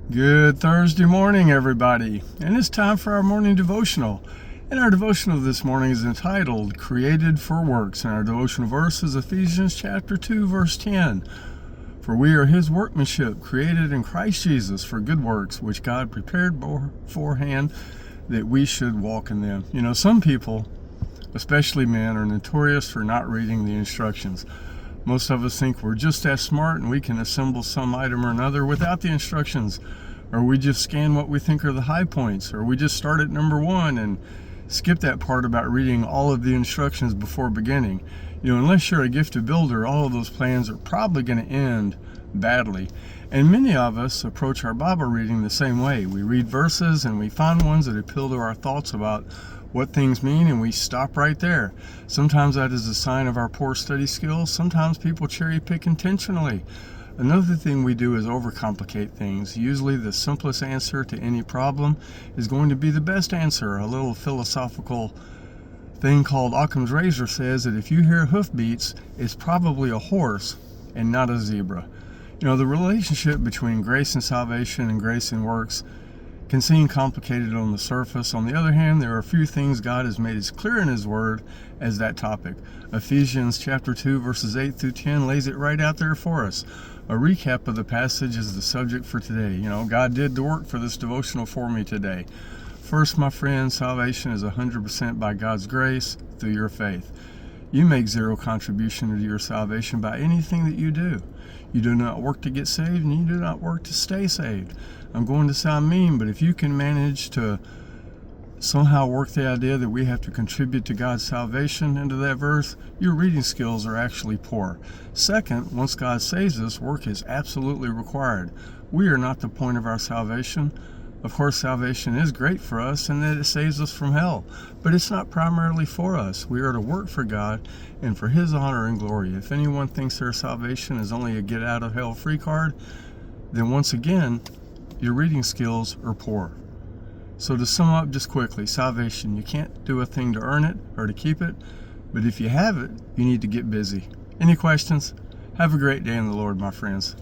Good Thursday morning, everybody, and it's time for our morning devotional. And our devotional this morning is entitled Created for Works, and our devotional verse is Ephesians chapter 2, verse 10. For we are his workmanship, created in Christ Jesus for good works, which God prepared beforehand that we should walk in them. You know, some people, especially men, are notorious for not reading the instructions. Most of us think we're just as smart and we can assemble some item or another without the instructions, or we just scan what we think are the high points, or we just start at number one and skip that part about reading all of the instructions before beginning. You know, unless you're a gifted builder, all of those plans are probably going to end badly. And many of us approach our Bible reading the same way. We read verses and we find ones that appeal to our thoughts about what things mean, and we stop right there. Sometimes that is a sign of our poor study skills. Sometimes people cherry pick intentionally. Another thing we do is overcomplicate things. Usually the simplest answer to any problem is going to be the best answer. A little philosophical thing called Occam's razor says that if you hear hoofbeats, it's probably a horse and not a zebra. You know, the relationship between grace and salvation and grace and works can seem complicated on the surface. On the other hand, there are a few things God has made as clear in his word as that topic. Ephesians chapter 2 verses 8 through 10 lays it right out there for us. A recap of the passage is the subject for today. You know, God did the work for this devotional for me today. First, my friend, salvation is 100% by God's grace through your faith. You make zero contribution to your salvation by anything that you do. You do not work to get saved, and you do not work to stay saved. I'm going to sound mean, but if you can manage to somehow work the idea that we have to contribute to God's salvation into that verse, your reading skills are actually poor. Second, once God saves us, work is absolutely required. We are not the point of our salvation. Of course, salvation is great for us and that it saves us from hell, but it's not primarily for us. We are to work for God and for his honor and glory. If anyone thinks their salvation is only a get out of hell free card, then once again, your reading skills are poor. So to sum up just quickly, salvation, you can't do a thing to earn it or to keep it, but if you have it, you need to get busy. Any questions? Have a great day in the Lord, my friends.